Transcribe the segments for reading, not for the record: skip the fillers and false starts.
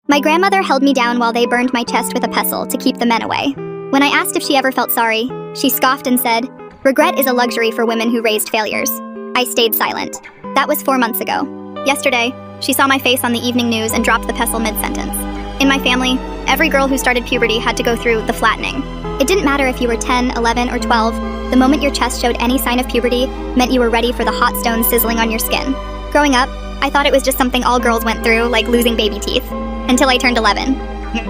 My grandmother held me down while they burned my chest with a pestle to keep the men away. When I asked if she ever felt sorry, she scoffed and said, "Regret is a luxury for women who raised failures." I stayed silent. That was 4 months ago. Yesterday, she saw my face on the evening news and dropped the pestle mid-sentence. In my family, every girl who started puberty had to go through the flattening. It didn't matter if you were 10, 11, or 12, the moment your chest showed any sign of puberty meant you were ready for the hot stone sizzling on your skin. Growing up, I thought it was just something all girls went through, like losing baby teeth, until I turned 11.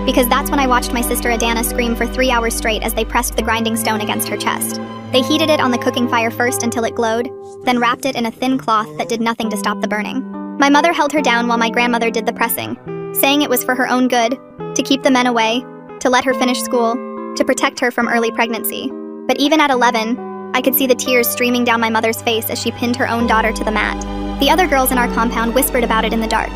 Because that's when I watched my sister Adana scream for 3 hours straight as they pressed the grinding stone against her chest. They heated it on the cooking fire first until it glowed, then wrapped it in a thin cloth that did nothing to stop the burning. My mother held her down while my grandmother did the pressing, saying it was for her own good, to keep the men away, to let her finish school, to protect her from early pregnancy. But even at 11, I could see the tears streaming down my mother's face as she pinned her own daughter to the mat. The other girls in our compound whispered about it in the dark.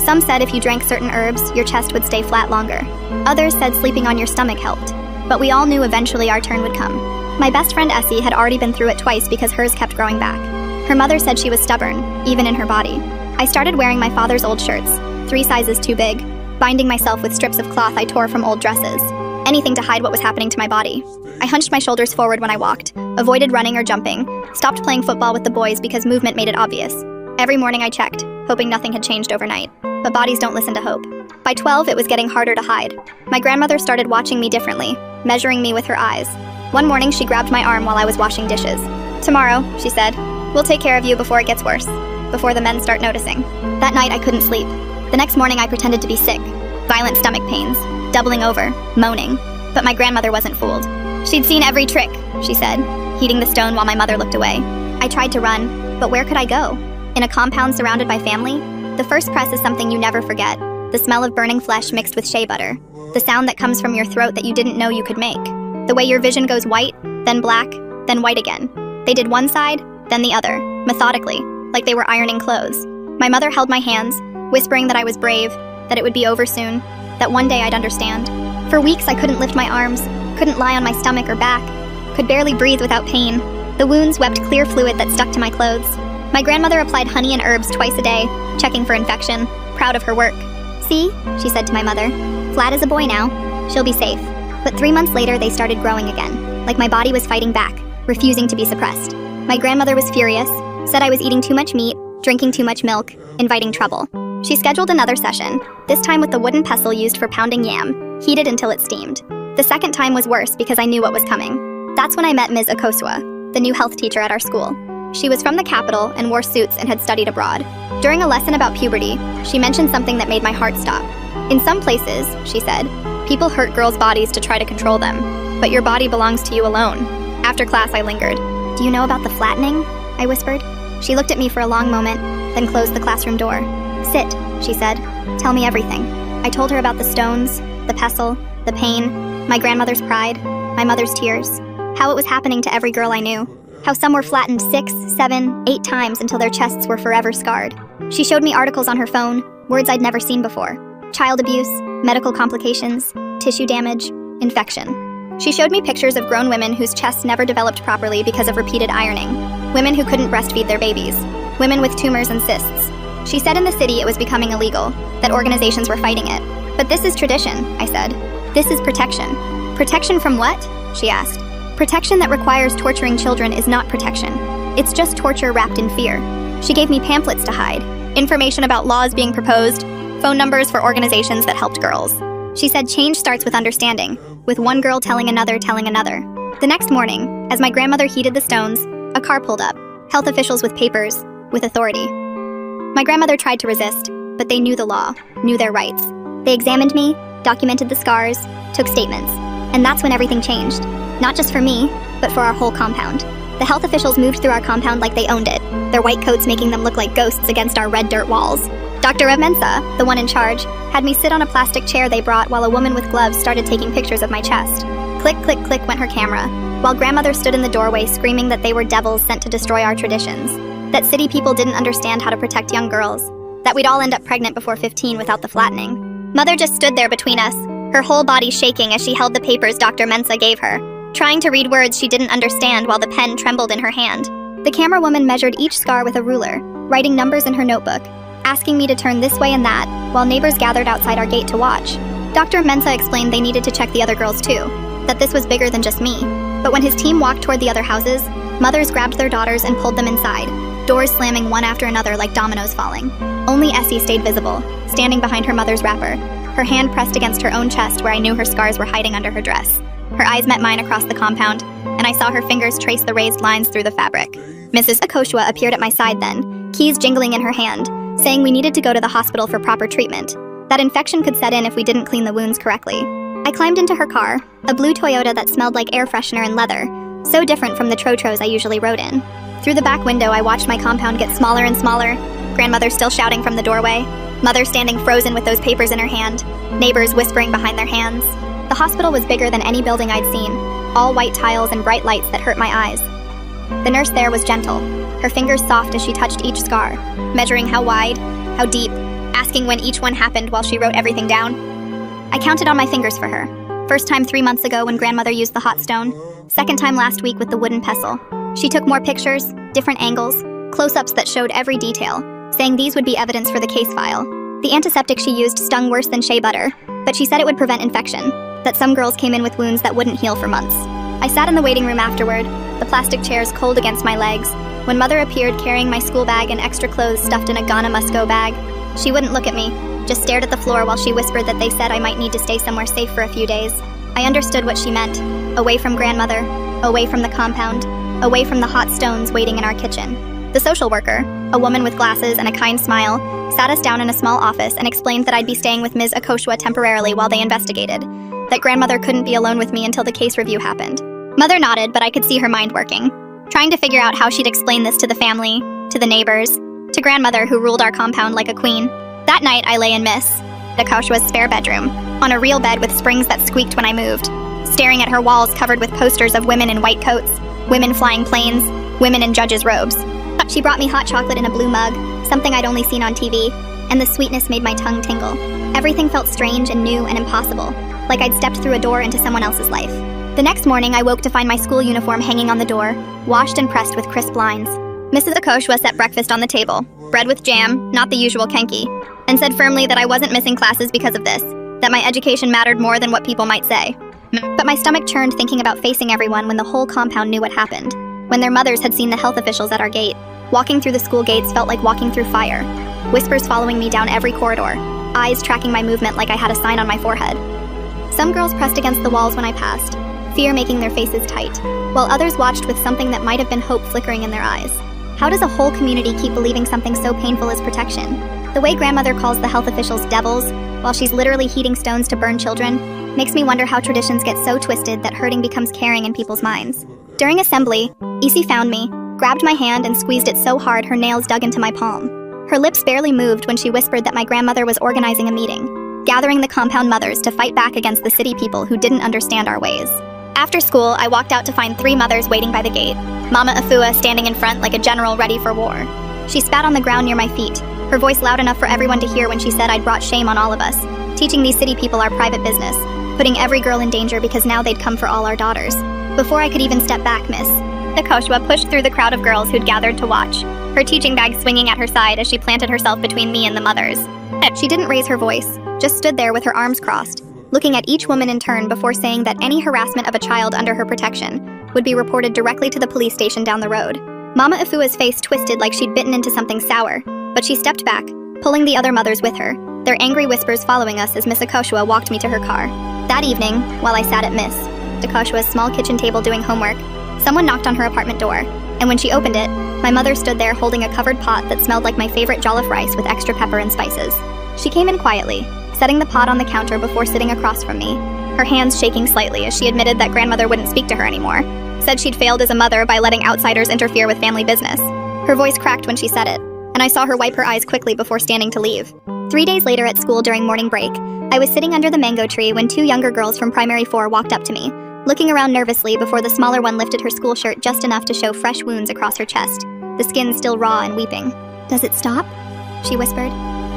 Some said if you drank certain herbs, your chest would stay flat longer. Others said sleeping on your stomach helped. But we all knew eventually our turn would come. My best friend Essie had already been through it twice because hers kept growing back. Her mother said she was stubborn, even in her body. I started wearing my father's old shirts, 3 sizes too big, binding myself with strips of cloth I tore from old dresses. Anything to hide what was happening to my body. I hunched my shoulders forward when I walked, avoided running or jumping, stopped playing football with the boys because movement made it obvious. Every morning I checked, hoping nothing had changed overnight. But bodies don't listen to hope. By 12, it was getting harder to hide. My grandmother started watching me differently, measuring me with her eyes. One morning, she grabbed my arm while I was washing dishes. "Tomorrow," she said, "we'll take care of you before it gets worse, before the men start noticing." That night, I couldn't sleep. The next morning, I pretended to be sick. Violent stomach pains, doubling over, moaning. But my grandmother wasn't fooled. She'd seen every trick, she said, heating the stone while my mother looked away. I tried to run, but where could I go? In a compound surrounded by family? The first press is something you never forget. The smell of burning flesh mixed with shea butter. The sound that comes from your throat that you didn't know you could make. The way your vision goes white, then black, then white again. They did one side, then the other, methodically, like they were ironing clothes. My mother held my hands, whispering that I was brave, that it would be over soon, that one day I'd understand. For weeks I couldn't lift my arms, couldn't lie on my stomach or back, could barely breathe without pain. The wounds wept clear fluid that stuck to my clothes. My grandmother applied honey and herbs twice a day, checking for infection, proud of her work. "See," she said to my mother, "flat as a boy now. She'll be safe." But 3 months later, they started growing again, like my body was fighting back, refusing to be suppressed. My grandmother was furious, said I was eating too much meat, drinking too much milk, inviting trouble. She scheduled another session, this time with the wooden pestle used for pounding yam, heated until it steamed. The second time was worse because I knew what was coming. That's when I met Ms. Akosua, the new health teacher at our school. She was from the capital and wore suits and had studied abroad. During a lesson about puberty, she mentioned something that made my heart stop. "In some places," she said, "people hurt girls' bodies to try to control them, but your body belongs to you alone." After class, I lingered. "Do you know about the flattening?" I whispered. She looked at me for a long moment, then closed the classroom door. "Sit," she said. "Tell me everything." I told her about the stones, the pestle, the pain, my grandmother's pride, my mother's tears, how it was happening to every girl I knew. How some were flattened 6, 7, 8 times until their chests were forever scarred. She showed me articles on her phone, words I'd never seen before. Child abuse, medical complications, tissue damage, infection. She showed me pictures of grown women whose chests never developed properly because of repeated ironing. Women who couldn't breastfeed their babies. Women with tumors and cysts. She said in the city it was becoming illegal, that organizations were fighting it. "But this is tradition," I said. "This is protection." "Protection from what?" she asked. "Protection that requires torturing children is not protection. It's just torture wrapped in fear." She gave me pamphlets to hide, information about laws being proposed, phone numbers for organizations that helped girls. She said change starts with understanding, with one girl telling another. The next morning, as my grandmother heated the stones, a car pulled up, health officials with papers, with authority. My grandmother tried to resist, but they knew the law, knew their rights. They examined me, documented the scars, took statements, and that's when everything changed. Not just for me, but for our whole compound. The health officials moved through our compound like they owned it, their white coats making them look like ghosts against our red dirt walls. Dr. Mensa, the one in charge, had me sit on a plastic chair they brought while a woman with gloves started taking pictures of my chest. Click, click, click went her camera, while grandmother stood in the doorway screaming that they were devils sent to destroy our traditions, that city people didn't understand how to protect young girls, that we'd all end up pregnant before 15 without the flattening. Mother just stood there between us, her whole body shaking as she held the papers Dr. Mensa gave her, trying to read words she didn't understand while the pen trembled in her hand. The camera woman measured each scar with a ruler, writing numbers in her notebook. asking me to turn this way and that, while neighbors gathered outside our gate to watch. Dr. Mensah explained they needed to check the other girls too, that this was bigger than just me. But when his team walked toward the other houses, mothers grabbed their daughters and pulled them inside, doors slamming one after another like dominoes falling. Only Essie stayed visible, standing behind her mother's wrapper, her hand pressed against her own chest where I knew her scars were hiding under her dress. Her eyes met mine across the compound, and I saw her fingers trace the raised lines through the fabric. Mrs. Akoshua appeared at my side then, keys jingling in her hand, saying we needed to go to the hospital for proper treatment. That infection could set in if we didn't clean the wounds correctly. I climbed into her car, a blue Toyota that smelled like air freshener and leather, so different from the Trotros I usually rode in. Through the back window, I watched my compound get smaller and smaller, grandmother still shouting from the doorway, mother standing frozen with those papers in her hand, neighbors whispering behind their hands. The hospital was bigger than any building I'd seen, all white tiles and bright lights that hurt my eyes. The nurse there was gentle, her fingers soft as she touched each scar, measuring how wide, how deep, asking when each one happened while she wrote everything down. I counted on my fingers for her. First time 3 months ago when grandmother used the hot stone, second time last week with the wooden pestle. She took more pictures, different angles, close-ups that showed every detail, saying these would be evidence for the case file. The antiseptic she used stung worse than shea butter, but she said it would prevent infection, that some girls came in with wounds that wouldn't heal for months. I sat in the waiting room afterward, the plastic chairs cold against my legs, when mother appeared carrying my school bag and extra clothes stuffed in a Ghana Must-Go bag. She wouldn't look at me, just stared at the floor while she whispered that they said I might need to stay somewhere safe for a few days. I understood what she meant. Away from grandmother, away from the compound, away from the hot stones waiting in our kitchen. The social worker, a woman with glasses and a kind smile, sat us down in a small office and explained that I'd be staying with Ms. Akoshua temporarily while they investigated, that grandmother couldn't be alone with me until the case review happened. Mother nodded, but I could see her mind working, trying to figure out how she'd explain this to the family, to the neighbors, to grandmother who ruled our compound like a queen. That night, I lay in Miss Akoshua's spare bedroom, on a real bed with springs that squeaked when I moved, staring at her walls covered with posters of women in white coats, women flying planes, women in judges' robes. She brought me hot chocolate in a blue mug, something I'd only seen on TV, and the sweetness made my tongue tingle. Everything felt strange and new and impossible, like I'd stepped through a door into someone else's life. The next morning, I woke to find my school uniform hanging on the door, washed and pressed with crisp lines. Mrs. Akoshua set breakfast on the table, bread with jam, not the usual kenki, and said firmly that I wasn't missing classes because of this, that my education mattered more than what people might say. But my stomach churned thinking about facing everyone when the whole compound knew what happened, when their mothers had seen the health officials at our gate. Walking through the school gates felt like walking through fire, whispers following me down every corridor, eyes tracking my movement like I had a sign on my forehead. Some girls pressed against the walls when I passed, fear making their faces tight, while others watched with something that might have been hope flickering in their eyes. How does a whole community keep believing something so painful as protection? The way grandmother calls the health officials devils, while she's literally heating stones to burn children, makes me wonder how traditions get so twisted that hurting becomes caring in people's minds. During assembly, Essie found me, grabbed my hand and squeezed it so hard her nails dug into my palm. Her lips barely moved when she whispered that my grandmother was organizing a meeting, gathering the compound mothers to fight back against the city people who didn't understand our ways. After school, I walked out to find 3 mothers waiting by the gate, Mama Afua standing in front like a general ready for war. She spat on the ground near my feet, her voice loud enough for everyone to hear when she said I'd brought shame on all of us, teaching these city people our private business, putting every girl in danger because now they'd come for all our daughters. Before I could even step back, Miss Akoshua pushed through the crowd of girls who'd gathered to watch, her teaching bag swinging at her side as she planted herself between me and the mothers. She didn't raise her voice, just stood there with her arms crossed, looking at each woman in turn before saying that any harassment of a child under her protection would be reported directly to the police station down the road. Mama Afua's face twisted like she'd bitten into something sour, but she stepped back, pulling the other mothers with her, their angry whispers following us as Miss Akoshua walked me to her car. That evening, while I sat at Miss Akoshua's small kitchen table doing homework, someone knocked on her apartment door, and when she opened it, my mother stood there holding a covered pot that smelled like my favorite jollof rice with extra pepper and spices. She came in quietly, setting the pot on the counter before sitting across from me, her hands shaking slightly as she admitted that grandmother wouldn't speak to her anymore, said she'd failed as a mother by letting outsiders interfere with family business. Her voice cracked when she said it, and I saw her wipe her eyes quickly before standing to leave. 3 days later at school during morning break, I was sitting under the mango tree when 2 younger girls from Primary 4 walked up to me, looking around nervously before the smaller one lifted her school shirt just enough to show fresh wounds across her chest, the skin still raw and weeping. "Does it stop?" she whispered,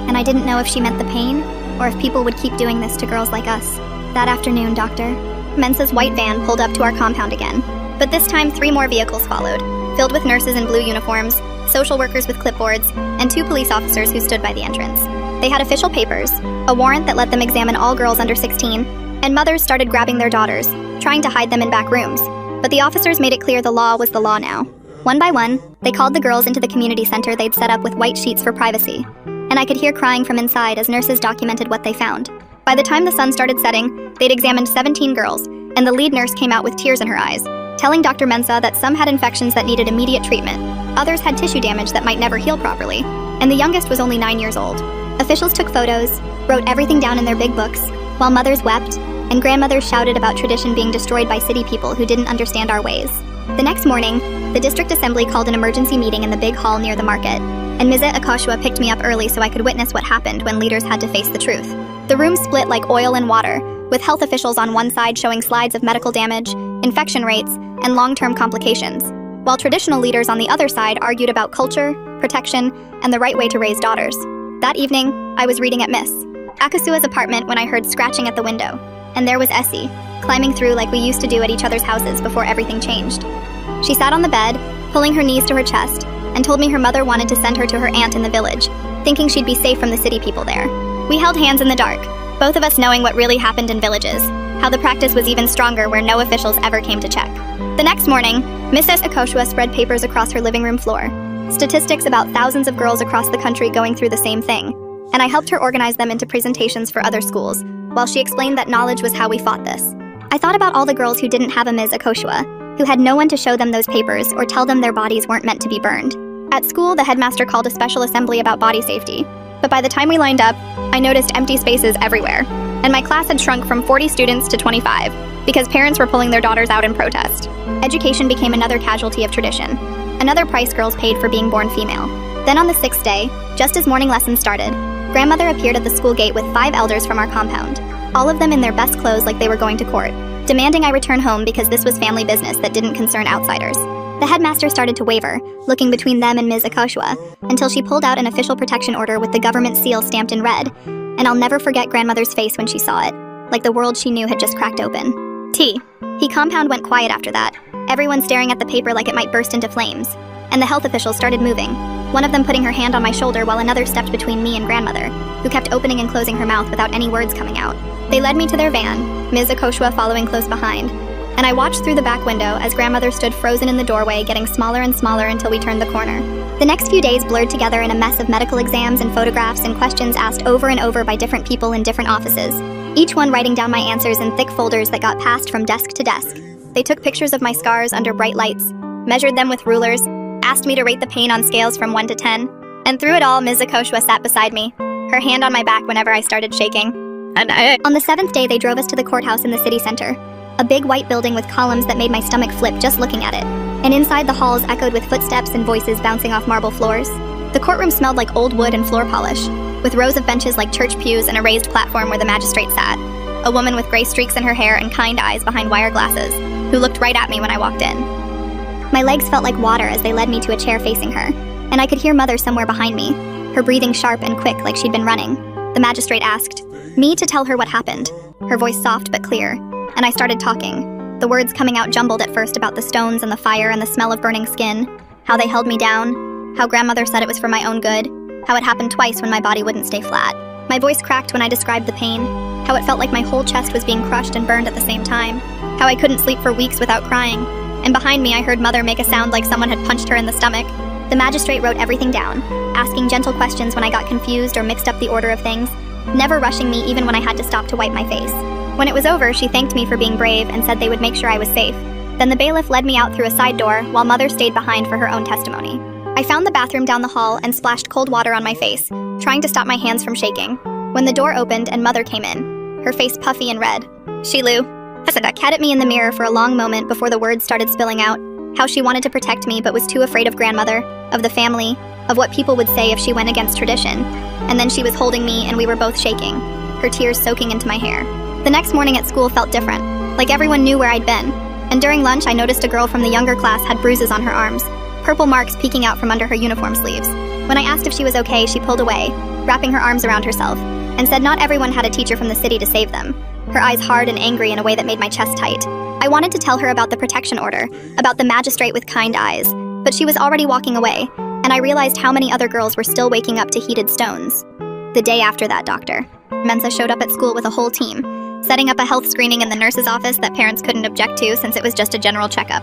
and I didn't know if she meant the pain, or if people would keep doing this to girls like us. That afternoon, Dr. Mensah's white van pulled up to our compound again, but this time 3 more vehicles followed, filled with nurses in blue uniforms, social workers with clipboards, and 2 police officers who stood by the entrance. They had official papers, a warrant that let them examine all girls under 16, and mothers started grabbing their daughters, trying to hide them in back rooms. But the officers made it clear the law was the law now. One by one, they called the girls into the community center they'd set up with white sheets for privacy. And I could hear crying from inside as nurses documented what they found. By the time the sun started setting, they'd examined 17 girls, and the lead nurse came out with tears in her eyes, telling Dr. Mensah that some had infections that needed immediate treatment, others had tissue damage that might never heal properly, and the youngest was only 9 years old. Officials took photos, wrote everything down in their big books, while mothers wept, and grandmothers shouted about tradition being destroyed by city people who didn't understand our ways. The next morning, the district assembly called an emergency meeting in the big hall near the market, and Ms. Akoshua picked me up early so I could witness what happened when leaders had to face the truth. The room split like oil and water, with health officials on one side showing slides of medical damage, infection rates, and long-term complications, while traditional leaders on the other side argued about culture, protection, and the right way to raise daughters. That evening, I was reading at Miss Akosua's apartment when I heard scratching at the window, and there was Essie, climbing through like we used to do at each other's houses before everything changed. She sat on the bed, pulling her knees to her chest, and told me her mother wanted to send her to her aunt in the village, thinking she'd be safe from the city people there. We held hands in the dark, both of us knowing what really happened in villages, how the practice was even stronger where no officials ever came to check. The next morning, Mrs. Akoshua spread papers across her living room floor, statistics about thousands of girls across the country going through the same thing, and I helped her organize them into presentations for other schools, while she explained that knowledge was how we fought this. I thought about all the girls who didn't have a Ms. Akoshua, who had no one to show them those papers or tell them their bodies weren't meant to be burned. At school, the headmaster called a special assembly about body safety, but by the time we lined up, I noticed empty spaces everywhere, and my class had shrunk from 40 students to 25, because parents were pulling their daughters out in protest. Education became another casualty of tradition, another price girls paid for being born female. Then on the 6th day, just as morning lessons started, grandmother appeared at the school gate with 5 elders from our compound, all of them in their best clothes like they were going to court, demanding I return home because this was family business that didn't concern outsiders. The headmaster started to waver, looking between them and Ms. Akoshua, until she pulled out an official protection order with the government seal stamped in red, and I'll never forget grandmother's face when she saw it, like the world she knew had just cracked open. The compound went quiet after that, everyone staring at the paper like it might burst into flames, and the health officials started moving, one of them putting her hand on my shoulder while another stepped between me and grandmother, who kept opening and closing her mouth without any words coming out. They led me to their van, Ms. Akoshua following close behind, and I watched through the back window as grandmother stood frozen in the doorway, getting smaller and smaller until we turned the corner. The next few days blurred together in a mess of medical exams and photographs and questions asked over and over by different people in different offices, each one writing down my answers in thick folders that got passed from desk to desk. They took pictures of my scars under bright lights, measured them with rulers, asked me to rate the pain on scales from 1 to 10, and through it all, Ms. Akoshua sat beside me, her hand on my back whenever I started shaking. On the 7th day, they drove us to the courthouse in the city center, a big white building with columns that made my stomach flip just looking at it, and inside the halls echoed with footsteps and voices bouncing off marble floors. The courtroom smelled like old wood and floor polish, with rows of benches like church pews and a raised platform where the magistrate sat, a woman with gray streaks in her hair and kind eyes behind wire glasses, who looked right at me when I walked in. My legs felt like water as they led me to a chair facing her, and I could hear Mother somewhere behind me, her breathing sharp and quick like she'd been running. The magistrate asked me to tell her what happened, her voice soft but clear, and I started talking, the words coming out jumbled at first about the stones and the fire and the smell of burning skin, how they held me down, how grandmother said it was for my own good, how it happened twice when my body wouldn't stay flat. My voice cracked when I described the pain, how it felt like my whole chest was being crushed and burned at the same time, how I couldn't sleep for weeks without crying, and behind me I heard Mother make a sound like someone had punched her in the stomach. The magistrate wrote everything down, asking gentle questions when I got confused or mixed up the order of things, never rushing me even when I had to stop to wipe my face. When it was over, she thanked me for being brave and said they would make sure I was safe. Then the bailiff led me out through a side door while Mother stayed behind for her own testimony. I found the bathroom down the hall and splashed cold water on my face, trying to stop my hands from shaking, when the door opened and Mother came in, her face puffy and red. Shilu had at me in the mirror for a long moment before the words started spilling out, how she wanted to protect me but was too afraid of grandmother, of the family, of what people would say if she went against tradition. And then she was holding me and we were both shaking, her tears soaking into my hair. The next morning at school felt different, like everyone knew where I'd been. And during lunch, I noticed a girl from the younger class had bruises on her arms, purple marks peeking out from under her uniform sleeves. When I asked if she was okay, she pulled away, wrapping her arms around herself, and said not everyone had a teacher from the city to save them, her eyes hard and angry in a way that made my chest tight. I wanted to tell her about the protection order, about the magistrate with kind eyes, but she was already walking away, and I realized how many other girls were still waking up to heated stones. The day after that, Dr. Mensah showed up at school with a whole team, setting up a health screening in the nurse's office that parents couldn't object to since it was just a general checkup.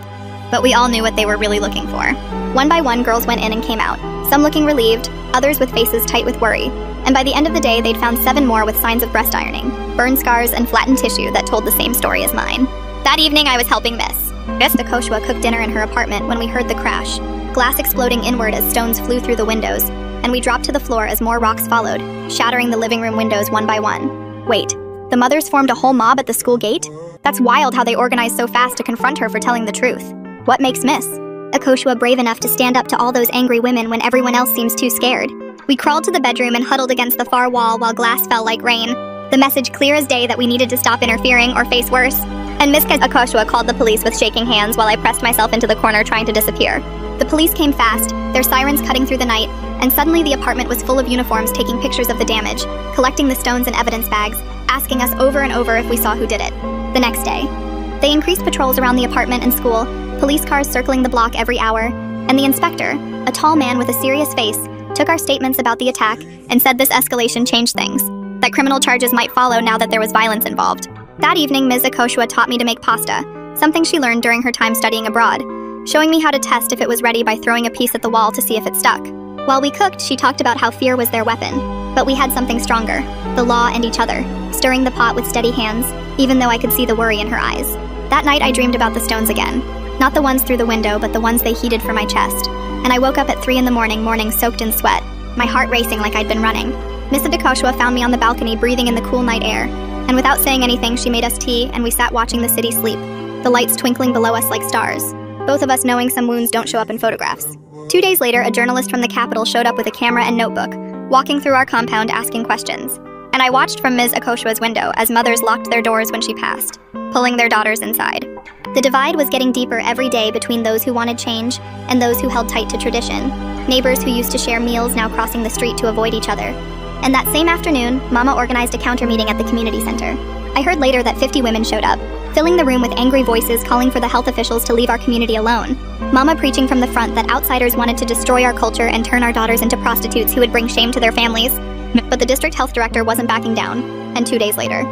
But we all knew what they were really looking for. One by one, girls went in and came out, some looking relieved, others with faces tight with worry. And by the end of the day, they'd found 7 more with signs of breast ironing, burn scars, and flattened tissue that told the same story as mine. That evening, I was helping Miss Akoshua cook dinner in her apartment when we heard the crash, glass exploding inward as stones flew through the windows, and we dropped to the floor as more rocks followed, shattering the living room windows one by one. Wait, the mothers formed a whole mob at the school gate? That's wild how they organized so fast to confront her for telling the truth. What makes Miss Akoshua brave enough to stand up to all those angry women when everyone else seems too scared? We crawled to the bedroom and huddled against the far wall while glass fell like rain, the message clear as day that we needed to stop interfering or face worse. And Miss Akoshua called the police with shaking hands while I pressed myself into the corner trying to disappear. The police came fast, their sirens cutting through the night, and suddenly the apartment was full of uniforms taking pictures of the damage, collecting the stones and evidence bags, asking us over and over if we saw who did it. The next day, they increased patrols around the apartment and school, police cars circling the block every hour, and the inspector, a tall man with a serious face, took our statements about the attack and said this escalation changed things, that criminal charges might follow now that there was violence involved. That evening, Ms. Akoshua taught me to make pasta, something she learned during her time studying abroad, showing me how to test if it was ready by throwing a piece at the wall to see if it stuck. While we cooked, she talked about how fear was their weapon, but we had something stronger, the law and each other, stirring the pot with steady hands, even though I could see the worry in her eyes. That night, I dreamed about the stones again, not the ones through the window, but the ones they heated for my chest. And I woke up at 3 in the morning soaked in sweat, my heart racing like I'd been running. Miss Akoshua found me on the balcony breathing in the cool night air, and without saying anything, she made us tea and we sat watching the city sleep, the lights twinkling below us like stars, both of us knowing some wounds don't show up in photographs. 2 days later, a journalist from the Capitol showed up with a camera and notebook, walking through our compound asking questions. And I watched from Ms. Akoshua's window as mothers locked their doors when she passed, pulling their daughters inside. The divide was getting deeper every day between those who wanted change and those who held tight to tradition, neighbors who used to share meals now crossing the street to avoid each other. And that same afternoon, Mama organized a counter meeting at the community center. I heard later that 50 women showed up, filling the room with angry voices calling for the health officials to leave our community alone. Mama preaching from the front that outsiders wanted to destroy our culture and turn our daughters into prostitutes who would bring shame to their families. But the district health director wasn't backing down, and 2 days later,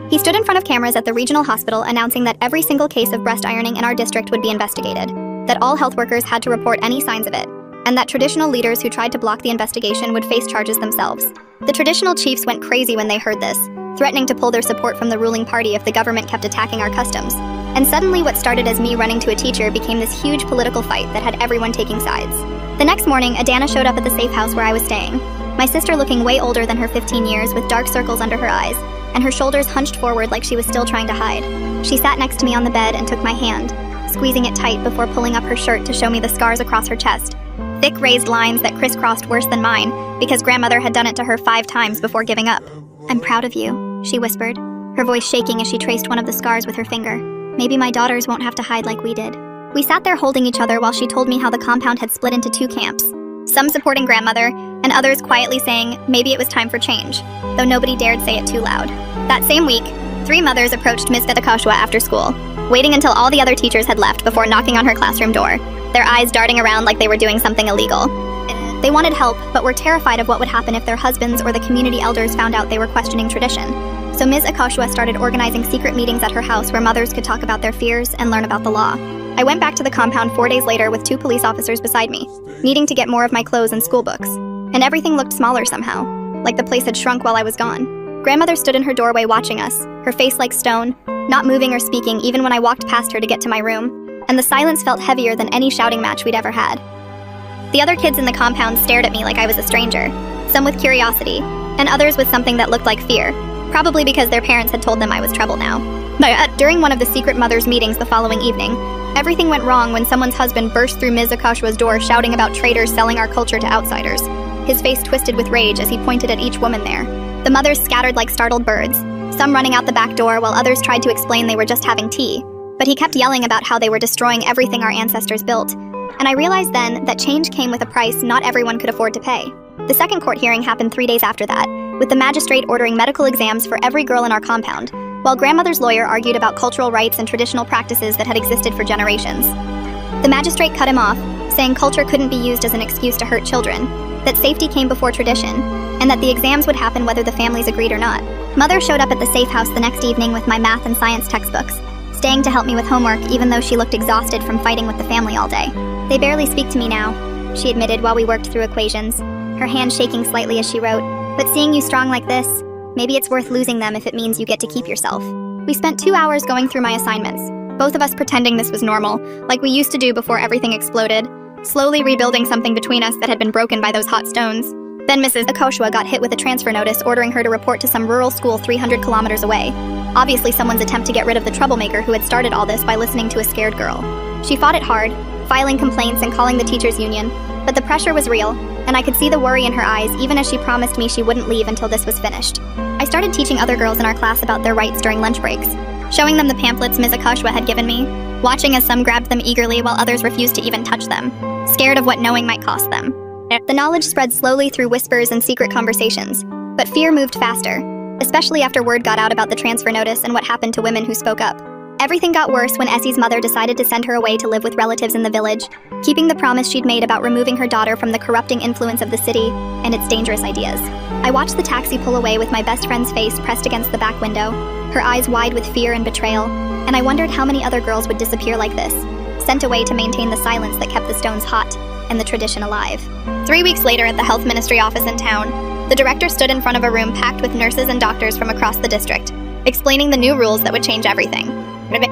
he stood in front of cameras at the regional hospital announcing that every single case of breast ironing in our district would be investigated, that all health workers had to report any signs of it, and that traditional leaders who tried to block the investigation would face charges themselves. The traditional chiefs went crazy when they heard this, threatening to pull their support from the ruling party if the government kept attacking our customs. And suddenly what started as me running to a teacher became this huge political fight that had everyone taking sides. The next morning, Adana showed up at the safe house where I was staying, my sister looking way older than her 15 years with dark circles under her eyes, and her shoulders hunched forward like she was still trying to hide. She sat next to me on the bed and took my hand, squeezing it tight before pulling up her shirt to show me the scars across her chest, thick raised lines that crisscrossed worse than mine because grandmother had done it to her 5 times before giving up. "I'm proud of you," she whispered, her voice shaking as she traced one of the scars with her finger. "Maybe my daughters won't have to hide like we did." We sat there holding each other while she told me how the compound had split into 2 camps, some supporting grandmother, and others quietly saying maybe it was time for change, though nobody dared say it too loud. That same week, 3 mothers approached Ms. Akoshua after school, waiting until all the other teachers had left before knocking on her classroom door, their eyes darting around like they were doing something illegal. They wanted help, but were terrified of what would happen if their husbands or the community elders found out they were questioning tradition. So Ms. Akoshua started organizing secret meetings at her house where mothers could talk about their fears and learn about the law. I went back to the compound 4 days later with 2 police officers beside me, needing to get more of my clothes and school books. And everything looked smaller somehow, like the place had shrunk while I was gone. Grandmother stood in her doorway watching us, her face like stone, not moving or speaking even when I walked past her to get to my room, and the silence felt heavier than any shouting match we'd ever had. The other kids in the compound stared at me like I was a stranger, some with curiosity, and others with something that looked like fear, probably because their parents had told them I was trouble now. But during one of the secret mothers' meetings the following evening, everything went wrong when someone's husband burst through Ms. Akoshua's door shouting about traitors selling our culture to outsiders. His face twisted with rage as he pointed at each woman there. The mothers scattered like startled birds, some running out the back door while others tried to explain they were just having tea. But he kept yelling about how they were destroying everything our ancestors built. And I realized then that change came with a price not everyone could afford to pay. The second court hearing happened 3 days after that, with the magistrate ordering medical exams for every girl in our compound, while grandmother's lawyer argued about cultural rights and traditional practices that had existed for generations. The magistrate cut him off, saying culture couldn't be used as an excuse to hurt children, that safety came before tradition, and that the exams would happen whether the families agreed or not. Mother showed up at the safe house the next evening with my math and science textbooks, staying to help me with homework even though she looked exhausted from fighting with the family all day. They barely speak to me now, she admitted while we worked through equations, her hand shaking slightly as she wrote, but seeing you strong like this, maybe it's worth losing them if it means you get to keep yourself. We spent 2 hours going through my assignments, both of us pretending this was normal, like we used to do before everything exploded, slowly rebuilding something between us that had been broken by those hot stones. Then Mrs. Akoshua got hit with a transfer notice ordering her to report to some rural school 300 kilometers away. Obviously someone's attempt to get rid of the troublemaker who had started all this by listening to a scared girl. She fought it hard, filing complaints and calling the teachers' union, but the pressure was real, and I could see the worry in her eyes even as she promised me she wouldn't leave until this was finished. I started teaching other girls in our class about their rights during lunch breaks, showing them the pamphlets Ms. Akoshua had given me, watching as some grabbed them eagerly while others refused to even touch them, scared of what knowing might cost them. The knowledge spread slowly through whispers and secret conversations, but fear moved faster, especially after word got out about the transfer notice and what happened to women who spoke up. Everything got worse when Essie's mother decided to send her away to live with relatives in the village, keeping the promise she'd made about removing her daughter from the corrupting influence of the city and its dangerous ideas. I watched the taxi pull away with my best friend's face pressed against the back window, her eyes wide with fear and betrayal, and I wondered how many other girls would disappear like this, sent away to maintain the silence that kept the stones hot and the tradition alive. 3 weeks later at the health ministry office in town, the director stood in front of a room packed with nurses and doctors from across the district, explaining the new rules that would change everything.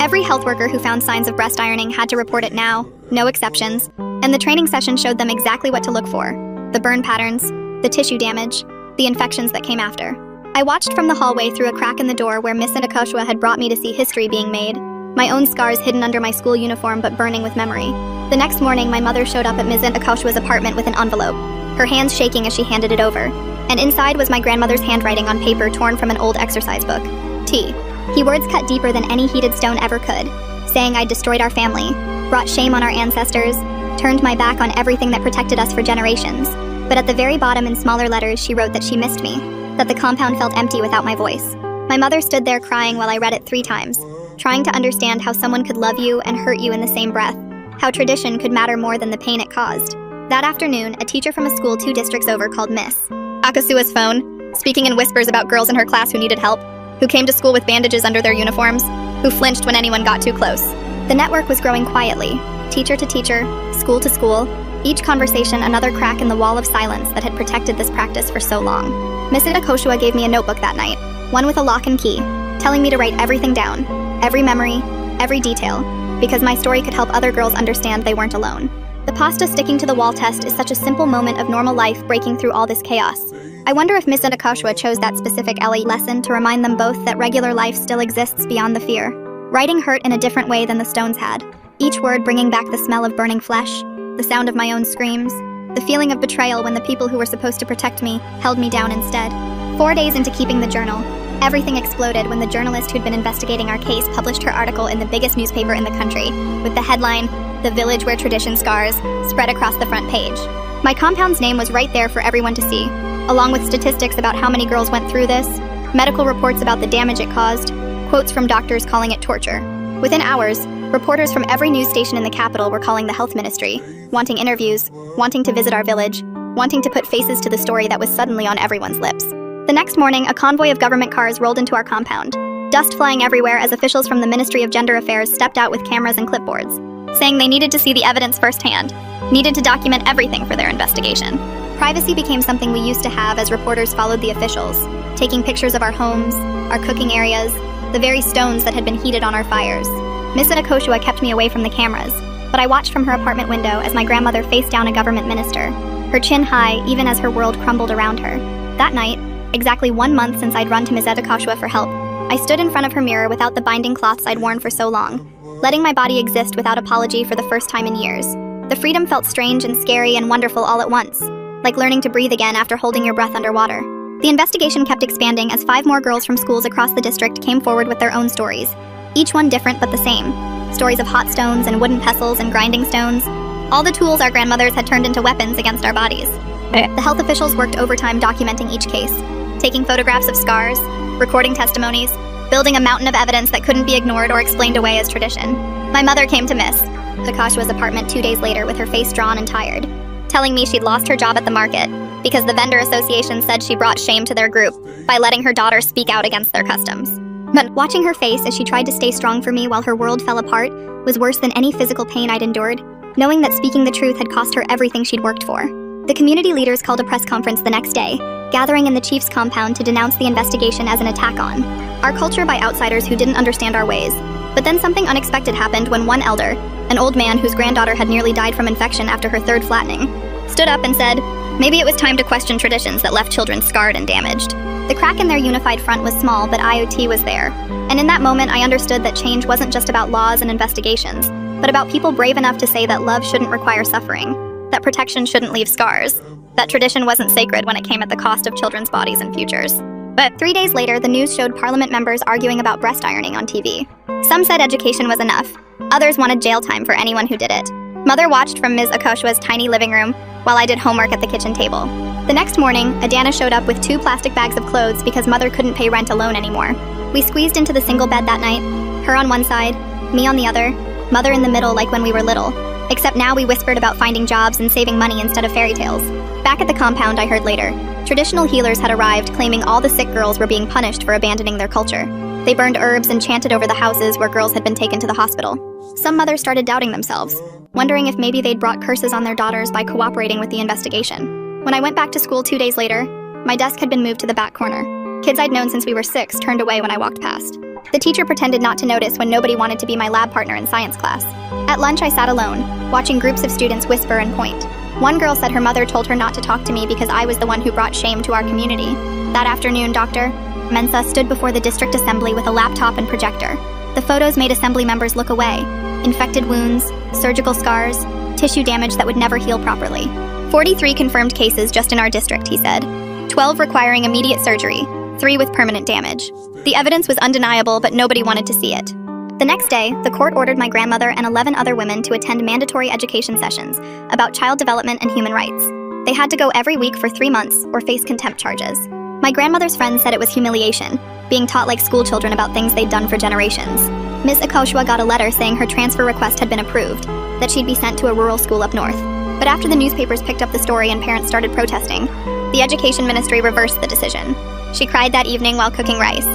Every health worker who found signs of breast ironing had to report it now, no exceptions, and the training session showed them exactly what to look for: the burn patterns, the tissue damage, the infections that came after. I watched from the hallway through a crack in the door where Miss Akoshua had brought me to see history being made, my own scars hidden under my school uniform but burning with memory. The next morning, my mother showed up at Ms. Akoshua's apartment with an envelope, her hands shaking as she handed it over, and inside was my grandmother's handwriting on paper torn from an old exercise book. T. He words cut deeper than any heated stone ever could, saying I'd destroyed our family, brought shame on our ancestors, turned my back on everything that protected us for generations. But at the very bottom in smaller letters she wrote that she missed me, that the compound felt empty without my voice. My mother stood there crying while I read it 3 times, trying to understand how someone could love you and hurt you in the same breath, how tradition could matter more than the pain it caused. That afternoon, a teacher from a school 2 districts over called Miss Akoshua's phone, speaking in whispers about girls in her class who needed help, who came to school with bandages under their uniforms, who flinched when anyone got too close. The network was growing quietly, teacher to teacher, school to school, each conversation another crack in the wall of silence that had protected this practice for so long. Miss Akoshua gave me a notebook that night, one with a lock and key, telling me to write everything down, every memory, every detail, because my story could help other girls understand they weren't alone. The pasta sticking to the wall test is such a simple moment of normal life breaking through all this chaos. I wonder if Miss Akoshua chose that specific LA lesson to remind them both that regular life still exists beyond the fear. Writing hurt in a different way than the stones had, each word bringing back the smell of burning flesh, the sound of my own screams, the feeling of betrayal when the people who were supposed to protect me held me down instead. 4 days into keeping the journal, everything exploded when the journalist who'd been investigating our case published her article in the biggest newspaper in the country, with the headline, "The Village Where Tradition Scars," spread across the front page. My compound's name was right there for everyone to see, along with statistics about how many girls went through this, medical reports about the damage it caused, quotes from doctors calling it torture. Within hours, reporters from every news station in the capital were calling the health ministry, wanting interviews, wanting to visit our village, wanting to put faces to the story that was suddenly on everyone's lips. The next morning, a convoy of government cars rolled into our compound, dust flying everywhere as officials from the Ministry of Gender Affairs stepped out with cameras and clipboards, saying they needed to see the evidence firsthand, needed to document everything for their investigation. Privacy became something we used to have as reporters followed the officials, taking pictures of our homes, our cooking areas, the very stones that had been heated on our fires. Miss Akoshua kept me away from the cameras, but I watched from her apartment window as my grandmother faced down a government minister, her chin high even as her world crumbled around her. That night, exactly 1 month since I'd run to Ms. Akoshua for help, I stood in front of her mirror without the binding cloths I'd worn for so long, letting my body exist without apology for the first time in years. The freedom felt strange and scary and wonderful all at once, like learning to breathe again after holding your breath underwater. The investigation kept expanding as 5 more girls from schools across the district came forward with their own stories, each one different but the same. Stories of hot stones and wooden pestles and grinding stones, all the tools our grandmothers had turned into weapons against our bodies. The health officials worked overtime documenting each case, taking photographs of scars, recording testimonies, building a mountain of evidence that couldn't be ignored or explained away as tradition. My mother came to Miss Akoshua's apartment 2 days later with her face drawn and tired, telling me she'd lost her job at the market because the vendor association said she brought shame to their group by letting her daughter speak out against their customs. But watching her face as she tried to stay strong for me while her world fell apart was worse than any physical pain I'd endured, knowing that speaking the truth had cost her everything she'd worked for. The community leaders called a press conference the next day, gathering in the chief's compound to denounce the investigation as an attack on our culture by outsiders who didn't understand our ways. But then something unexpected happened when one elder, an old man whose granddaughter had nearly died from infection after her third flattening, stood up and said, maybe it was time to question traditions that left children scarred and damaged. The crack in their unified front was small, but IoT was there. And in that moment, I understood that change wasn't just about laws and investigations, but about people brave enough to say that love shouldn't require suffering, that protection shouldn't leave scars, that tradition wasn't sacred when it came at the cost of children's bodies and futures. But 3 days later, the news showed parliament members arguing about breast ironing on TV. Some said education was enough. Others wanted jail time for anyone who did it. Mother watched from Ms. Akoshua's tiny living room while I did homework at the kitchen table. The next morning, Adana showed up with 2 plastic bags of clothes because Mother couldn't pay rent alone anymore. We squeezed into the single bed that night, her on one side, me on the other, Mother in the middle like when we were little. Except now we whispered about finding jobs and saving money instead of fairy tales. Back at the compound, I heard later, traditional healers had arrived claiming all the sick girls were being punished for abandoning their culture. They burned herbs and chanted over the houses where girls had been taken to the hospital. Some mothers started doubting themselves, wondering if maybe they'd brought curses on their daughters by cooperating with the investigation. When I went back to school 2 days later, my desk had been moved to the back corner. Kids I'd known since we were 6 turned away when I walked past. The teacher pretended not to notice when nobody wanted to be my lab partner in science class. At lunch, I sat alone, watching groups of students whisper and point. One girl said her mother told her not to talk to me because I was the one who brought shame to our community. That afternoon, Dr. Mensah stood before the district assembly with a laptop and projector. The photos made assembly members look away. Infected wounds, surgical scars, tissue damage that would never heal properly. 43 confirmed cases just in our district, he said. 12 requiring immediate surgery, 3 with permanent damage. The evidence was undeniable, but nobody wanted to see it. The next day, the court ordered my grandmother and 11 other women to attend mandatory education sessions about child development and human rights. They had to go every week for 3 months or face contempt charges. My grandmother's friends said it was humiliation, being taught like school children about things they'd done for generations. Ms. Akoshua got a letter saying her transfer request had been approved, that she'd be sent to a rural school up north. But after the newspapers picked up the story and parents started protesting, the education ministry reversed the decision. She cried that evening while cooking rice,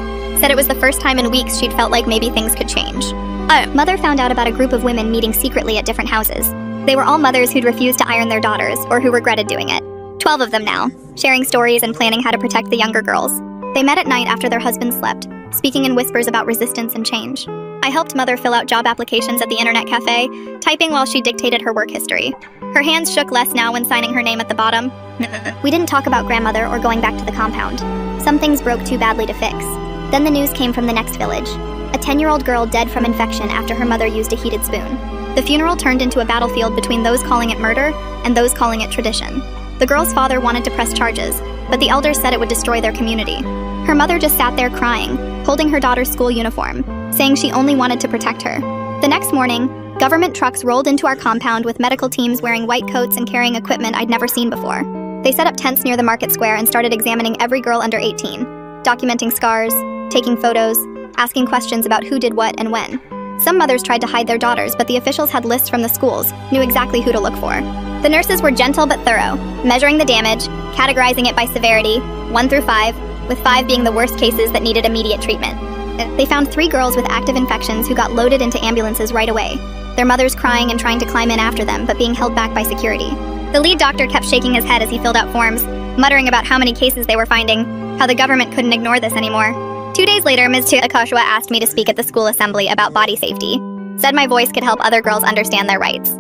said it was the first time in weeks she'd felt like maybe things could change. Mother found out about a group of women meeting secretly at different houses. They were all mothers who'd refused to iron their daughters or who regretted doing it. 12 of them now, sharing stories and planning how to protect the younger girls. They met at night after their husbands slept, speaking in whispers about resistance and change. I helped Mother fill out job applications at the internet cafe, typing while she dictated her work history. Her hands shook less now when signing her name at the bottom. We didn't talk about grandmother or going back to the compound. Some things broke too badly to fix. Then the news came from the next village. A 10-year-old girl dead from infection after her mother used a heated spoon. The funeral turned into a battlefield between those calling it murder and those calling it tradition. The girl's father wanted to press charges, but the elders said it would destroy their community. Her mother just sat there crying, holding her daughter's school uniform, saying she only wanted to protect her. The next morning, government trucks rolled into our compound with medical teams wearing white coats and carrying equipment I'd never seen before. They set up tents near the market square and started examining every girl under 18, documenting scars, taking photos, asking questions about who did what and when. Some mothers tried to hide their daughters, but the officials had lists from the schools, knew exactly who to look for. The nurses were gentle but thorough, measuring the damage, categorizing it by severity, 1 through 5, with 5 being the worst cases that needed immediate treatment. They found 3 girls with active infections who got loaded into ambulances right away, their mothers crying and trying to climb in after them, but being held back by security. The lead doctor kept shaking his head as he filled out forms, muttering about how many cases they were finding, how the government couldn't ignore this anymore. 2 days later, Ms. Akoshua asked me to speak at the school assembly about body safety, said my voice could help other girls understand their rights.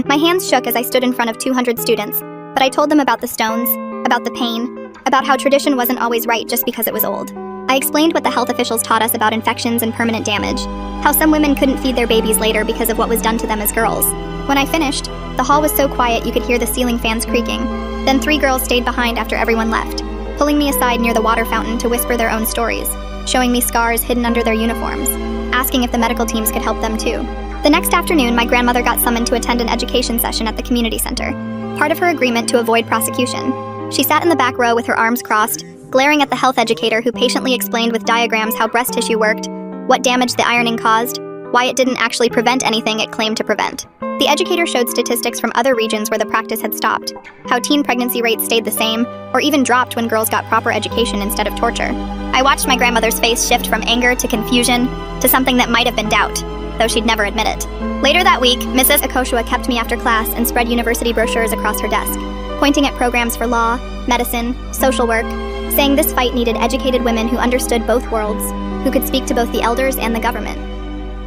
My hands shook as I stood in front of 200 students, but I told them about the stones, about the pain, about how tradition wasn't always right just because it was old. I explained what the health officials taught us about infections and permanent damage, how some women couldn't feed their babies later because of what was done to them as girls. When I finished, the hall was so quiet you could hear the ceiling fans creaking. Then 3 girls stayed behind after everyone left, pulling me aside near the water fountain to whisper their own stories, showing me scars hidden under their uniforms, asking if the medical teams could help them too. The next afternoon, my grandmother got summoned to attend an education session at the community center, part of her agreement to avoid prosecution. She sat in the back row with her arms crossed, glaring at the health educator who patiently explained with diagrams how breast tissue worked, what damage the ironing caused, why it didn't actually prevent anything it claimed to prevent. The educator showed statistics from other regions where the practice had stopped, how teen pregnancy rates stayed the same, or even dropped when girls got proper education instead of torture. I watched my grandmother's face shift from anger to confusion to something that might have been doubt, though she'd never admit it. Later that week, Mrs. Akoshua kept me after class and spread university brochures across her desk, pointing at programs for law, medicine, social work, saying this fight needed educated women who understood both worlds, who could speak to both the elders and the government.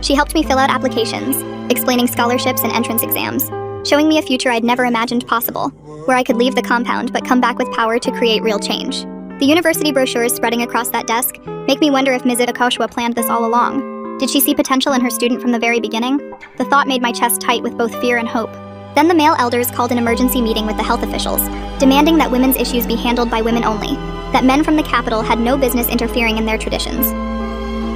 She helped me fill out applications, explaining scholarships and entrance exams, showing me a future I'd never imagined possible, where I could leave the compound but come back with power to create real change. The university brochures spreading across that desk make me wonder if Ms. Akoshua planned this all along. Did she see potential in her student from the very beginning? The thought made my chest tight with both fear and hope. Then the male elders called an emergency meeting with the health officials, demanding that women's issues be handled by women only, that men from the capital had no business interfering in their traditions.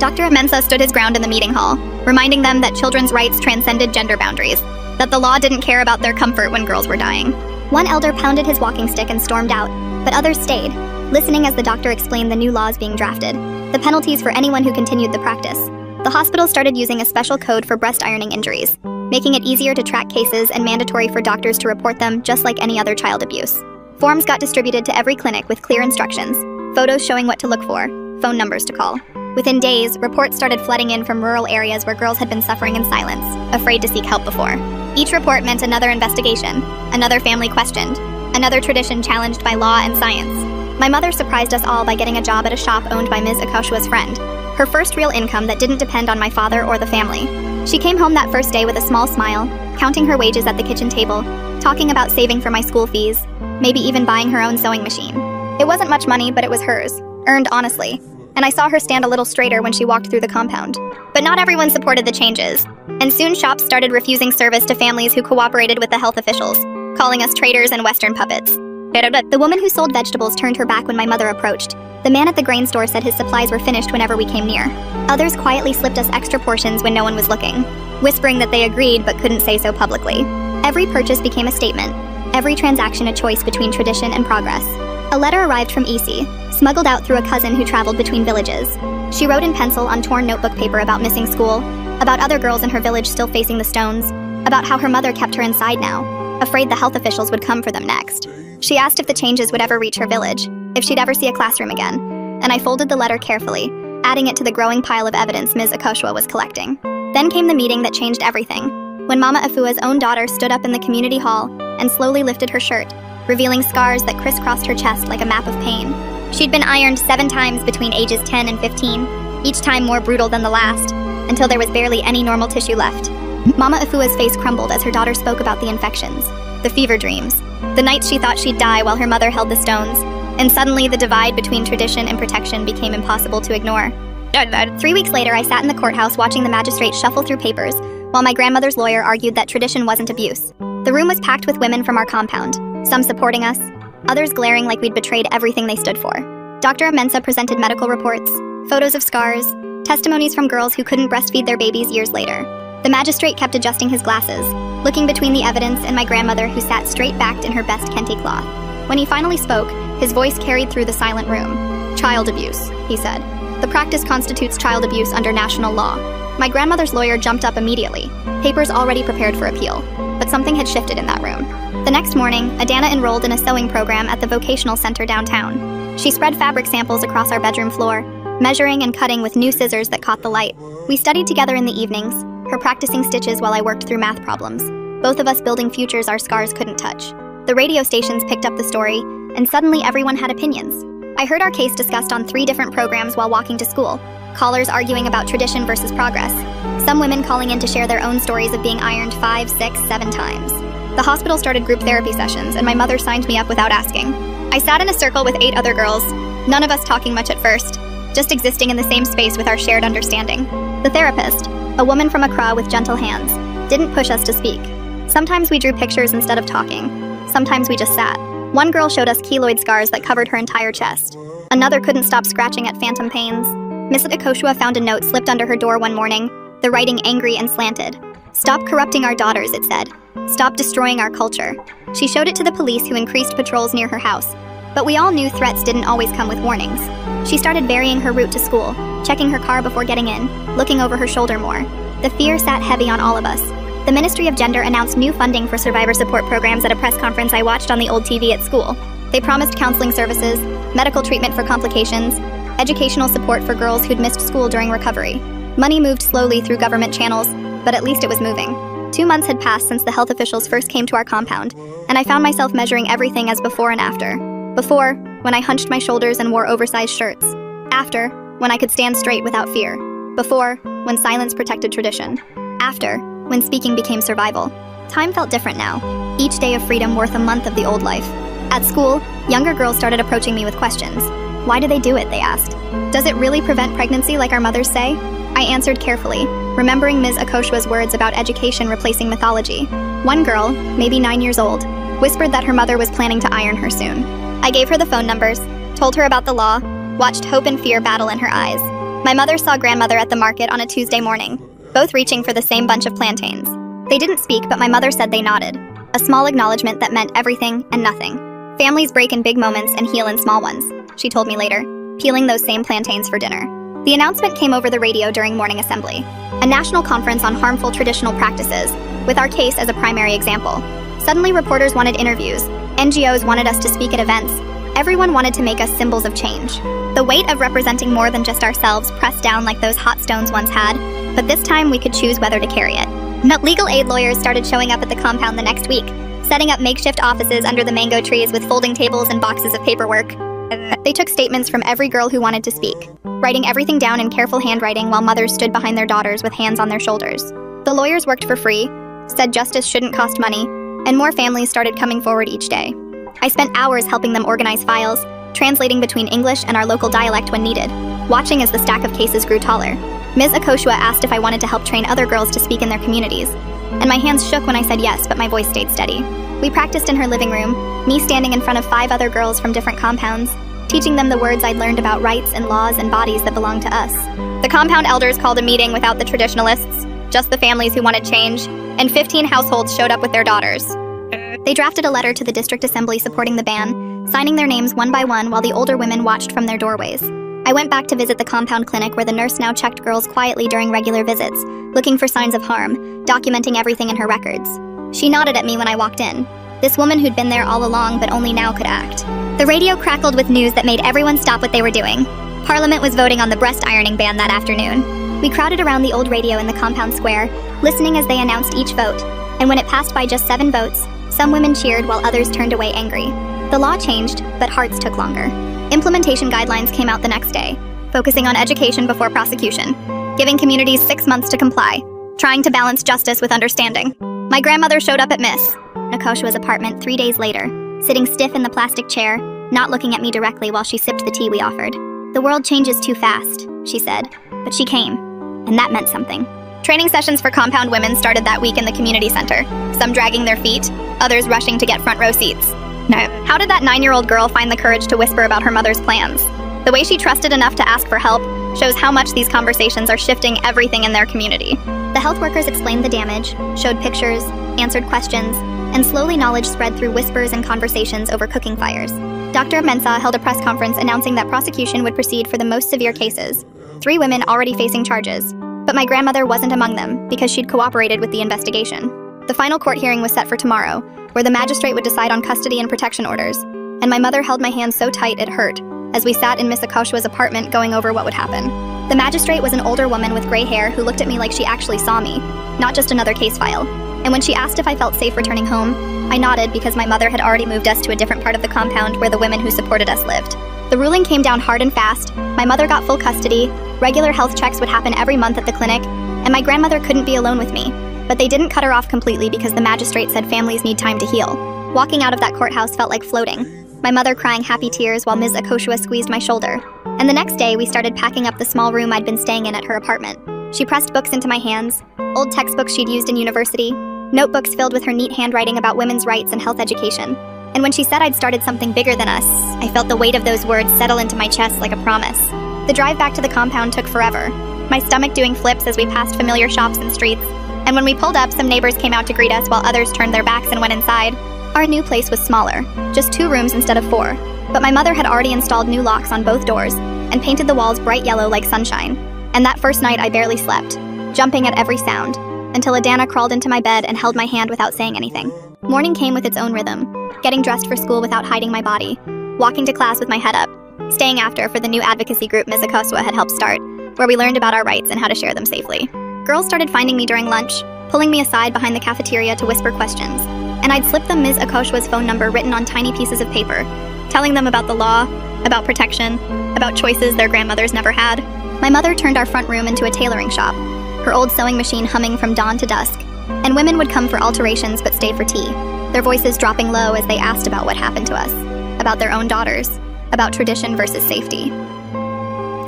Dr. Mensah stood his ground in the meeting hall, reminding them that children's rights transcended gender boundaries, that the law didn't care about their comfort when girls were dying. One elder pounded his walking stick and stormed out, but others stayed, listening as the doctor explained the new laws being drafted, the penalties for anyone who continued the practice. The hospital started using a special code for breast ironing injuries, making it easier to track cases and mandatory for doctors to report them just like any other child abuse. Forms got distributed to every clinic with clear instructions, photos showing what to look for, phone numbers to call. Within days, reports started flooding in from rural areas where girls had been suffering in silence, afraid to seek help before. Each report meant another investigation, another family questioned, another tradition challenged by law and science. My mother surprised us all by getting a job at a shop owned by Ms. Akoshua's friend, her first real income that didn't depend on my father or the family. She came home that first day with a small smile, counting her wages at the kitchen table, talking about saving for my school fees, maybe even buying her own sewing machine. It wasn't much money, but it was hers, earned honestly, and I saw her stand a little straighter when she walked through the compound. But not everyone supported the changes, and soon shops started refusing service to families who cooperated with the health officials, calling us traitors and Western puppets. The woman who sold vegetables turned her back when my mother approached. The man at the grain store said his supplies were finished whenever we came near. Others quietly slipped us extra portions when no one was looking, whispering that they agreed but couldn't say so publicly. Every purchase became a statement, every transaction a choice between tradition and progress. A letter arrived from Isi, smuggled out through a cousin who traveled between villages. She wrote in pencil on torn notebook paper about missing school, about other girls in her village still facing the stones, about how her mother kept her inside now, afraid the health officials would come for them next. She asked if the changes would ever reach her village, if she'd ever see a classroom again, and I folded the letter carefully, adding it to the growing pile of evidence Ms. Akoshua was collecting. Then came the meeting that changed everything, when Mama Afua's own daughter stood up in the community hall and slowly lifted her shirt, revealing scars that crisscrossed her chest like a map of pain. She'd been ironed 7 times between ages 10 and 15, each time more brutal than the last, until there was barely any normal tissue left. Mama Afua's face crumbled as her daughter spoke about the infections, the fever dreams, the nights she thought she'd die while her mother held the stones, and suddenly the divide between tradition and protection became impossible to ignore. 3 weeks later, I sat in the courthouse watching the magistrate shuffle through papers, while my grandmother's lawyer argued that tradition wasn't abuse. The room was packed with women from our compound, some supporting us, others glaring like we'd betrayed everything they stood for. Dr. Mensah presented medical reports, photos of scars, testimonies from girls who couldn't breastfeed their babies years later. The magistrate kept adjusting his glasses, looking between the evidence and my grandmother who sat straight-backed in her best kente cloth. When he finally spoke, his voice carried through the silent room. "Child abuse," he said. "The practice constitutes child abuse under national law." My grandmother's lawyer jumped up immediately, papers already prepared for appeal. But something had shifted in that room. The next morning, Adana enrolled in a sewing program at the vocational center downtown. She spread fabric samples across our bedroom floor, measuring and cutting with new scissors that caught the light. We studied together in the evenings, her practicing stitches while I worked through math problems, both of us building futures our scars couldn't touch. The radio stations picked up the story, and suddenly everyone had opinions. I heard our case discussed on 3 different programs while walking to school, callers arguing about tradition versus progress, some women calling in to share their own stories of being ironed 5, 6, 7 times. The hospital started group therapy sessions, and my mother signed me up without asking. I sat in a circle with 8 other girls, none of us talking much at first, just existing in the same space with our shared understanding. The therapist, a woman from Accra with gentle hands, didn't push us to speak. Sometimes we drew pictures instead of talking. Sometimes we just sat. One girl showed us keloid scars that covered her entire chest. Another couldn't stop scratching at phantom pains. Miss Akoshua found a note slipped under her door one morning, the writing angry and slanted. "Stop corrupting our daughters," it said. "Stop destroying our culture." She showed it to the police, who increased patrols near her house. But we all knew threats didn't always come with warnings. She started varying her route to school, checking her car before getting in, looking over her shoulder more. The fear sat heavy on all of us. The Ministry of Gender announced new funding for survivor support programs at a press conference I watched on the old TV at school. They promised counseling services, medical treatment for complications, educational support for girls who'd missed school during recovery. Money moved slowly through government channels, but at least it was moving. 2 months had passed since the health officials first came to our compound, and I found myself measuring everything as before and after. Before, when I hunched my shoulders and wore oversized shirts. After, when I could stand straight without fear. Before, when silence protected tradition. After, when speaking became survival. Time felt different now. Each day of freedom worth a month of the old life. At school, younger girls started approaching me with questions. Why do they do it, they asked. Does it really prevent pregnancy like our mothers say? I answered carefully, remembering Ms. Akoshua's words about education replacing mythology. One girl, maybe 9 years old, whispered that her mother was planning to iron her soon. I gave her the phone numbers, told her about the law, watched hope and fear battle in her eyes. My mother saw grandmother at the market on a Tuesday morning, both reaching for the same bunch of plantains. They didn't speak, but my mother said they nodded, a small acknowledgement that meant everything and nothing. Families break in big moments and heal in small ones, she told me later, peeling those same plantains for dinner. The announcement came over the radio during morning assembly, a national conference on harmful traditional practices, with our case as a primary example. Suddenly reporters wanted interviews, NGOs wanted us to speak at events, everyone wanted to make us symbols of change. The weight of representing more than just ourselves pressed down like those hot stones once had, but this time we could choose whether to carry it. Legal aid lawyers started showing up at the compound the next week, setting up makeshift offices under the mango trees with folding tables and boxes of paperwork. They took statements from every girl who wanted to speak, writing everything down in careful handwriting while mothers stood behind their daughters with hands on their shoulders. The lawyers worked for free, said justice shouldn't cost money, and more families started coming forward each day. I spent hours helping them organize files, translating between English and our local dialect when needed, watching as the stack of cases grew taller. Ms. Akoshua asked if I wanted to help train other girls to speak in their communities, and my hands shook when I said yes, but my voice stayed steady. We practiced in her living room, me standing in front of 5 other girls from different compounds, teaching them the words I'd learned about rights and laws and bodies that belong to us. The compound elders called a meeting without the traditionalists, just the families who wanted change, and 15 households showed up with their daughters. They drafted a letter to the district assembly supporting the ban, signing their names one by one while the older women watched from their doorways. I went back to visit the compound clinic where the nurse now checked girls quietly during regular visits, looking for signs of harm, documenting everything in her records. She nodded at me when I walked in. This woman who'd been there all along but only now could act. The radio crackled with news that made everyone stop what they were doing. Parliament was voting on the breast ironing ban that afternoon. We crowded around the old radio in the compound square, listening as they announced each vote, and when it passed by just 7 votes, some women cheered while others turned away angry. The law changed, but hearts took longer. Implementation guidelines came out the next day, focusing on education before prosecution, giving communities 6 months to comply, trying to balance justice with understanding. My grandmother showed up at Miss Akoshua's apartment 3 days later, sitting stiff in the plastic chair, not looking at me directly while she sipped the tea we offered. "The world changes too fast," she said, but she came, and that meant something. Training sessions for compound women started that week in the community center, some dragging their feet, others rushing to get front row seats. No. How did that 9-year-old girl find the courage to whisper about her mother's plans? The way she trusted enough to ask for help shows how much these conversations are shifting everything in their community. The health workers explained the damage, showed pictures, answered questions, and slowly knowledge spread through whispers and conversations over cooking fires. Dr. Mensah held a press conference announcing that prosecution would proceed for the most severe cases, 3 women already facing charges. But my grandmother wasn't among them because she'd cooperated with the investigation. The final court hearing was set for tomorrow, where the magistrate would decide on custody and protection orders, and my mother held my hand so tight it hurt as we sat in Miss Akoshua's apartment going over what would happen. The magistrate was an older woman with gray hair who looked at me like she actually saw me, not just another case file. And when she asked if I felt safe returning home, I nodded because my mother had already moved us to a different part of the compound where the women who supported us lived. The ruling came down hard and fast. My mother got full custody, regular health checks would happen every month at the clinic, and my grandmother couldn't be alone with me. But they didn't cut her off completely because the magistrate said families need time to heal. Walking out of that courthouse felt like floating, my mother crying happy tears while Ms. Akoshua squeezed my shoulder. And the next day, we started packing up the small room I'd been staying in at her apartment. She pressed books into my hands, old textbooks she'd used in university, notebooks filled with her neat handwriting about women's rights and health education. And when she said I'd started something bigger than us, I felt the weight of those words settle into my chest like a promise. The drive back to the compound took forever, my stomach doing flips as we passed familiar shops and streets. And when we pulled up, some neighbors came out to greet us while others turned their backs and went inside. Our new place was smaller, just 2 rooms instead of 4. But my mother had already installed new locks on both doors and painted the walls bright yellow like sunshine. And that first night I barely slept. jumping at every sound, until Adana crawled into my bed and held my hand without saying anything. Morning came with its own rhythm, getting dressed for school without hiding my body, walking to class with my head up, staying after for the new advocacy group Ms. Akosua had helped start, where we learned about our rights and how to share them safely. Girls started finding me during lunch, pulling me aside behind the cafeteria to whisper questions, and I'd slip them Ms. Akosua's phone number written on tiny pieces of paper, telling them about the law, about protection, about choices their grandmothers never had. My mother turned our front room into a tailoring shop, her old sewing machine humming from dawn to dusk, and women would come for alterations but stay for tea, their voices dropping low as they asked about what happened to us, about their own daughters, about tradition versus safety.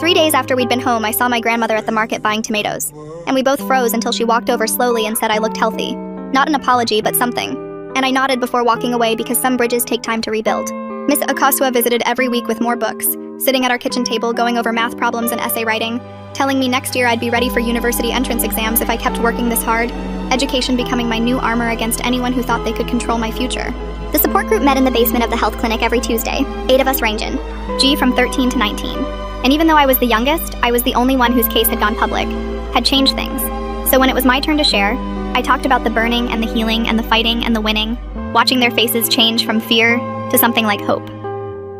3 days after we'd been home, I saw my grandmother at the market buying tomatoes, and we both froze until she walked over slowly and said I looked healthy. Not an apology, but something. And I nodded before walking away because some bridges take time to rebuild. Miss Akosua visited every week with more books, sitting at our kitchen table going over math problems and essay writing, telling me next year I'd be ready for university entrance exams if I kept working this hard, education becoming my new armor against anyone who thought they could control my future. The support group met in the basement of the health clinic every Tuesday, 8 of us ranging, G from 13 to 19. And even though I was the youngest, I was the only one whose case had gone public, had changed things. So when it was my turn to share, I talked about the burning and the healing and the fighting and the winning, watching their faces change from fear to something like hope.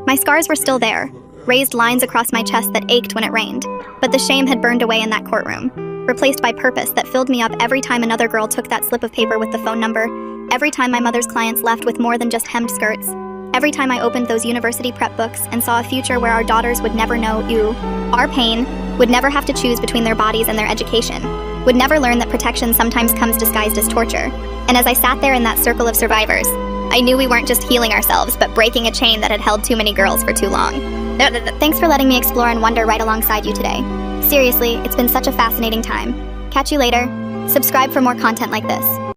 My scars were still there, raised lines across my chest that ached when it rained, but the shame had burned away in that courtroom, replaced by purpose that filled me up every time another girl took that slip of paper with the phone number, every time my mother's clients left with more than just hemmed skirts, every time I opened those university prep books and saw a future where our daughters would never know our pain, would never have to choose between their bodies and their education, would never learn that protection sometimes comes disguised as torture. And as I sat there in that circle of survivors, I knew we weren't just healing ourselves, but breaking a chain that had held too many girls for too long. Thanks for letting me explore and wonder right alongside you today. Seriously, it's been such a fascinating time. Catch you later. Subscribe for more content like this.